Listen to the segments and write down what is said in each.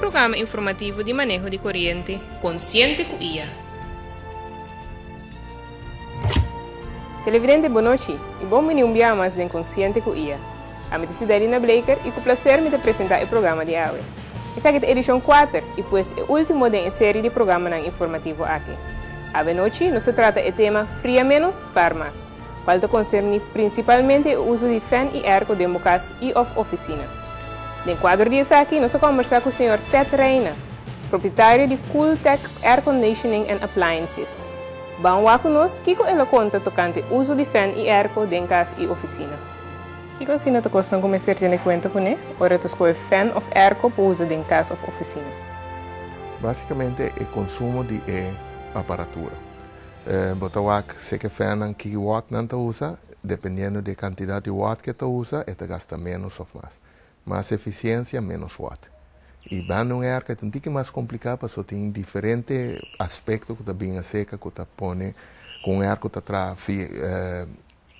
programa informativo de manejo de corriente Consciente com IA. Televidente, boa noite e bom me enviar mais de Consciente com IA. A minha é Darina Blaker e com prazer me apresentar o programa de hoje. Esta é a edição 4 e pois é o último da série de programa informativo aqui. A noite nos trata do tema Fria Menos, Par Mais, qual concerne principalmente o uso de fan e airco de casa e of oficina. No quadro disso aqui, nós vamos conversar com o Sr. Ted Reina, proprietário de Cooltech Air Conditioning and Appliances. Vamos lá conosco, Kiko ele conta tocante o uso de fan e airco de casa e oficina. Kiko, se não te custa começar a ter conta com ele, ora tu escolhe fan of airco para uso de casa ou oficina? Basicamente, é o consumo de aparatura. Botawak, se que fan que watt não te usa, dependendo da quantidade de watt que te usa, te gasta menos ou mais eficiência, menos watt. E bando um ar que é um pouco mais complicado, porque tem diferentes aspectos que também a seca que te põe com um ar que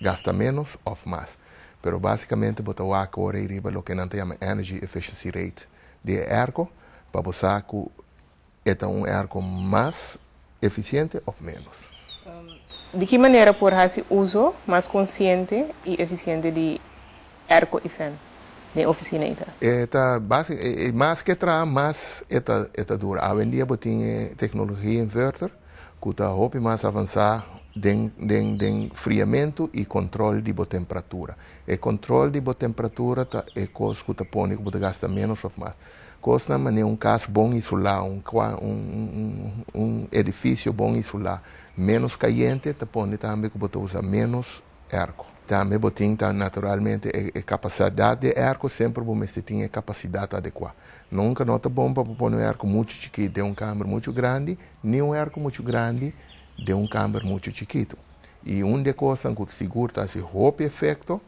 gasta menos ou mais. Pero basicamente, botawak ora riba lo que não te chama energy efficiency rate de arco, para você que é um arco mais eficiente ou menos. De que maneira por fazer uso mais consciente e eficiente de arco e fan de oficina e casa? Mais que mais é dura. Hoje em dia tem tecnologia inverter que está muito mais avançada em friamento e controle de temperatura. O controle de temperatura é coisa que põe que gasta menos ou mais. Coisa é um caso bom isolado, um edifício bom isolado. Menos caliente, põe também que você usa menos arco. Também botem naturalmente a capacidade de arco sempre você tem a capacidade adequada. Nunca nota bom para pôr um arco muito chiquito de um câmara muito grande, nem um arco muito grande de um câmara muito chiquito. E uma das coisas que segura esse roupa efeito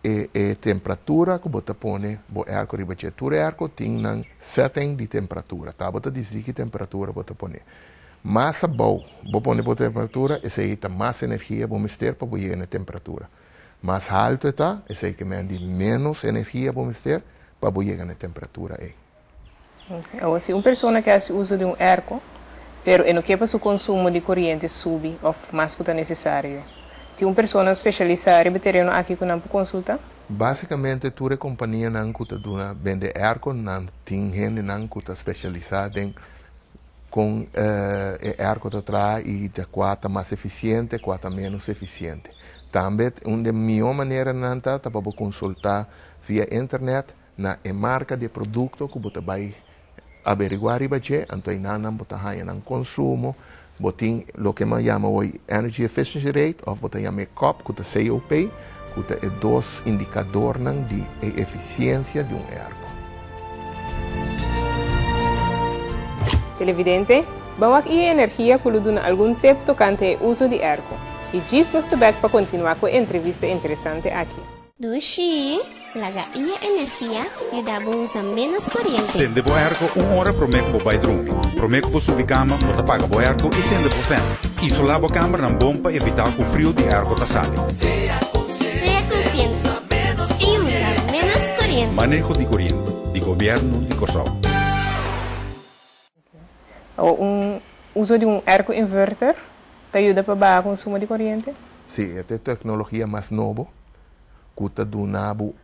é a temperatura que você põe no arco. O arco tem um setting de temperatura. Você diz que temperatura você põe. Mais bom, vou pôr a temperatura, esse aí tem mais energia para mister para chegar na temperatura. Mais alto está, esse aí que manda menos energia para mister para chegar na temperatura aí. Ou se uma pessoa que faz uso de um arco, pero não quer para o consumo de corrente sube ou mais que é necessário. Tem uma pessoa especializada em terreno aqui que não pode consultar? Basicamente, toda companhia não que vende arco, não tem gente não que está especializada em com arco de trás e de qual mais eficiente, qual menos eficiente. Também, uma das melhores maneiras para consultar via internet na marca de produto que você vai averiguar então não você não consumo, você o que me chama hoje energy efficiency rate ou você chama COP, que é COP, que é dois indicadores de eficiência de um arco. Televidente, vamos aqui a energia que lhe dá algum tempo tocante ao uso de arco. E diz nos back para continuar com a entrevista interessante aqui. Dushi, laga ia energia e dá usa menos corrente. Sende bo arco hora promeco bo vai dormir. Promeco bo subir cama, bota paga bo arco e sende bo fan. Isolar bo câmara na bom para evitar que o frio de arco ta sale. Seja consciente e usa menos corrente. Manejo de corriente, de governo de Kosovo. Uso de um arco inverter te ajuda para baixar o consumo de corrente? Sim, é a tecnologia mais nova que está dando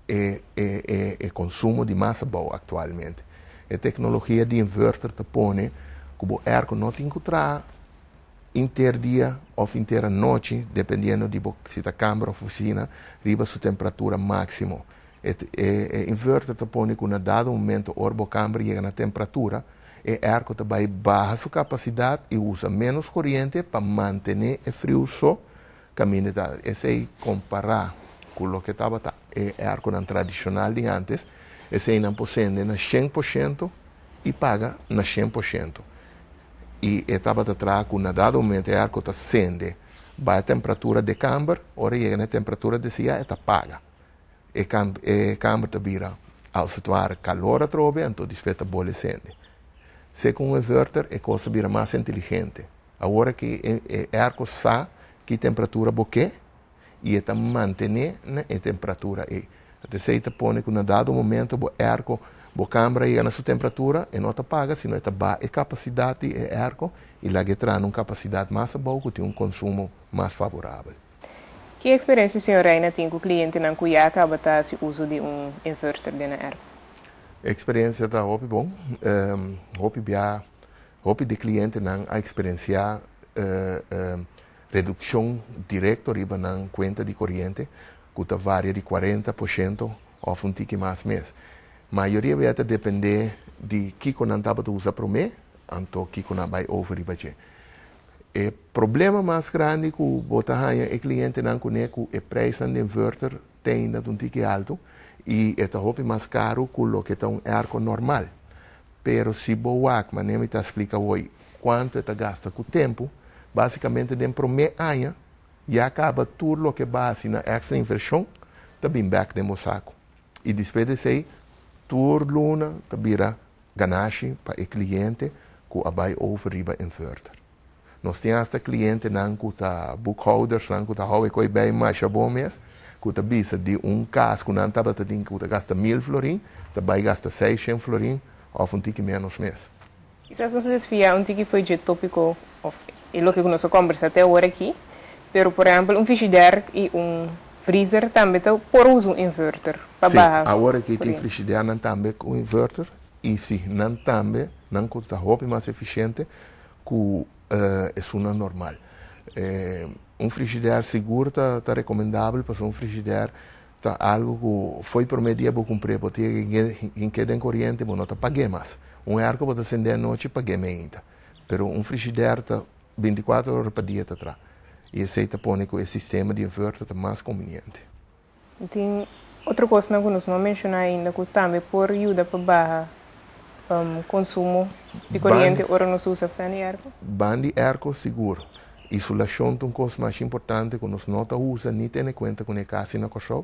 o consumo de massa boa atualmente. A tecnologia de inverter te põe que o arco não tem que entrar inteiro dia ou inteira noite, dependendo de se está câmara ou oficina, riba sua temperatura máxima. O inverter te põe que em dado momento a câmara chega na temperatura, o arco também baixa sua capacidade e usa menos corrente para manter o frio só caminho. Esse aí comparar com o que estava o arco tradicional de antes, esse aí não posende na 100% e paga na 100%. E estava atrás com dado momento o arco acende, vai a temperatura de câmara, ora chega na temperatura de cia e paga. E câmara vira ao situar calor a trove, então despeita a bola acende. Se com um inverter, a coisa vira mais inteligente. Agora que o arco sabe que temperatura boque e está mantendo a temperatura aí. Até se põe que, no dado momento, o arco a câmara chega na sua temperatura e não te paga, se não te baixa a capacidade de arco e lá que traz uma capacidade mais boa, que tem um consumo mais favorável. Que experiência o senhor Reina tem com o cliente na cuia acaba se uso de inverter de arco? A experiência está muito bom. Hope de cliente não a experienciar redução direta riba na conta de corrente, que varia de 40% ou um tique mais mês. A maioria vai depender de que não estava usando para o mês, então que não vai over riba. O problema mais grande que o cliente não conhece é o preço do inverter tem um tique alto e é hope mais caro que o que é um arco normal. Pero se boa, mas nem me explica hoje quanto está gasta com o tempo, basicamente dentro do mês e acaba tudo o que base na extra inversão, está bem back de saco. E depois de sei, tudo luna está vira ganagem para o cliente que vai over riba inverter. Nós temos esta cliente não que está bookholders, não que está hoje coi bem mais bom mês, que está bisa de caso que não estava tendo que gasta 1.000 florim, vai gastar 600 florim ou um tique menos mês. Isso é só se desfiar tique foi de tópico e lo que nós conversa até agora aqui, pero por exemplo frigideira e freezer também está por uso inverter para barra. Agora que tem frigideira não também com inverter e se não também não custa roupa mais eficiente que é uma normal. Frigideira seguro está recomendável para frigideira tá algo que foi por meio de comprar porque em que tem corrente não está paguei mais. Arco pode acender à noite paguei ainda. Pero frigideira está 24 horas por dia atrás. E esse põe que o sistema de inverter está mais conveniente. Tem outra coisa que nós não mencionamos ainda que também por ajuda para barra consumo de corrente ora não se usa fan e arco? Band e arco seguro. Isolação é uma coisa mais importante que nós não usamos nem tem em conta com a casa na coisa,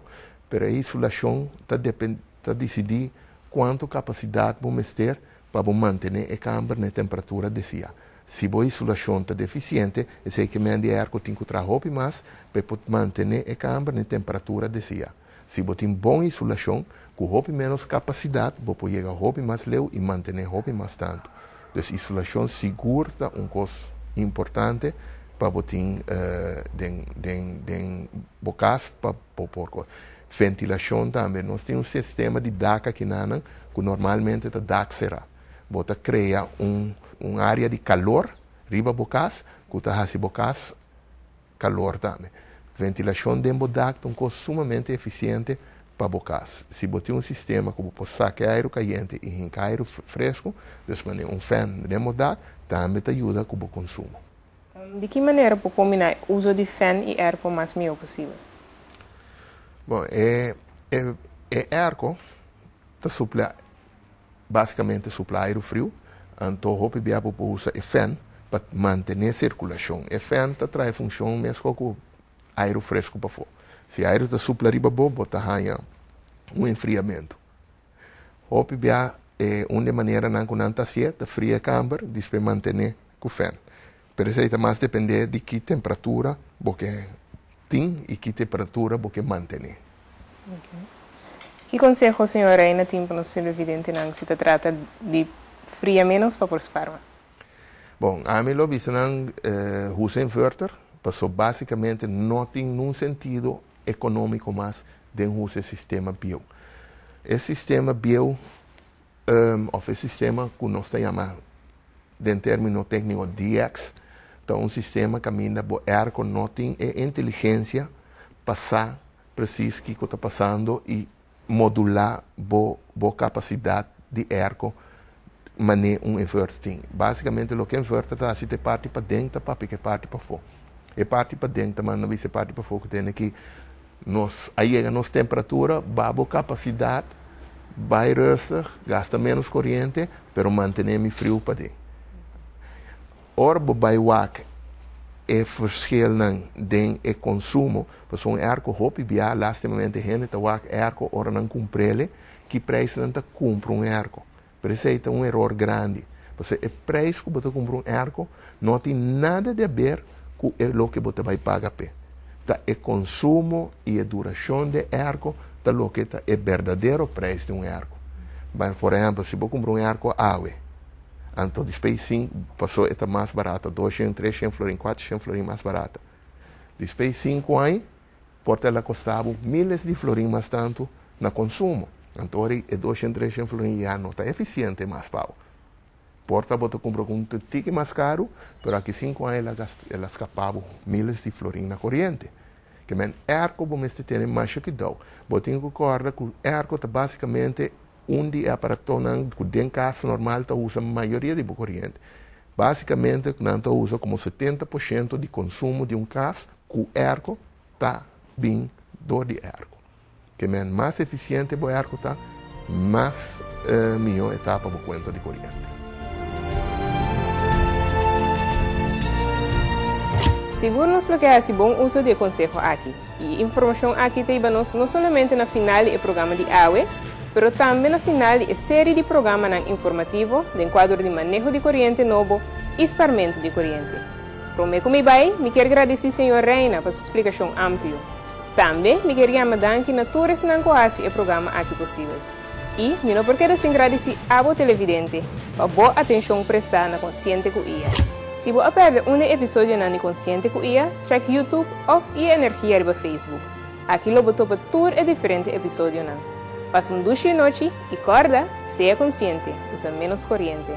mas a isolação está decidir quanto capacidade vamos ter para manter a câmara na temperatura desejada. Se a isolação está deficiente, sei que o arco tem que trazer roupa mais para manter a câmara na temperatura desejada. Se você tem boa isolação, com roupa menos capacidade, você pode chegar a roupa mais leve e manter a roupa mais tanto. Então, isolação segura é uma coisa importante para você ter bocas para pôr. Ventilação também. Nós temos um sistema de DACA que normalmente é DAC será. Você cria uma área de calor, riba bocas, que está fazendo bocas calor também. Ventilação dentro do DAC é uma coisa sumamente eficiente para bocas. Se você tem um sistema que você saca ar quente e ar fresco, então fan dentro do DAC também te ajuda com o consumo. De que maneira pode combinar o uso de fan e arco o mais melhor possível? Bom, arco basicamente supla ar frio, então roupa bia para usar o fan para manter a circulação. O fan traz função mesmo com ar fresco para fora. Se ar está supla riba bobo, está um enfriamento. Roupa bia uma maneira não está certa, fria a câmara, depois manter com o fan. Pero isso mais depende de que temperatura você tem e que temperatura você mantém. Que consejo o senhor Reina tem para nós televidentes se trata de fria menos para participar mais? Bom, a mim lo visto usa inverter, mas basicamente não tem nenhum sentido econômico mais de usar sistema bio. Esse sistema bio, ou o sistema que nós chamamos em termino técnico DX, então um sistema que caminha por arco não tem inteligência passar preciso que está passando e modular a capacidade de arco maneira inverter tem. Basicamente o que inverter está se parte para dentro para que parte para fora. E parte para dentro, mas não vai ser parte para fora que tem que aí a nossa temperatura, a capacidade vai restar, gasta menos corrente, mas mantém frio para dentro. Ora, vai wak verschil den consumo, porque arco hopi bia lastimamente gente tá wak arco ora não cumprele, que preço não tá cumpre arco. Por isso é um erro grande. Porque o preço que você compra arco não tem nada a ver com o que você vai pagar. Tá o consumo e a duração de arco tá o que tá o verdadeiro preço de arco. Mas, por exemplo, se você comprar um arco água, então depois 5 passou a mais barata, 200, 300 florim, 400 florim mais barata. Depois 5 anos, porta ela custava milhares de florim mais tanto no consumo. Então, é 200, 300 florim já não está eficiente mais pau. Porta você comprou com um tique mais caro, mas aqui 5 anos ela escapava milhares de florim na corrente. Que men arco você tem mais que dou. Você tem que concordar que o arco é basicamente onde é para tornar que dentro casa normal usa a maioria de corrente. Basicamente, não usa como 70% de consumo de casa, que o arco está bem do de arco. Que mais eficiente o arco está, mais melhor etapa por conta de corrente. Seguro-nos que hace bom uso de consejo aqui. E informação aqui te ibanos não somente na final do programa de AWE, mas também na final da série de programas informativo do quadro de manejo de corrente novo e esparmento de corrente. Para como vai, me quero agradecer ao Sr. Reina por sua explicação ampla. Também me quero chamar que na todos não conhece o programa aqui possível. E, me não porque agradecer a você televidente por boa atenção prestada na Consciente com IA. Se você perde episódio na Consciente com IA, check YouTube ou IA Energia no Facebook. Aqui lo botou para todo diferente episódio. Passa um duche noite e corda, seja consciente, usa menos corrente.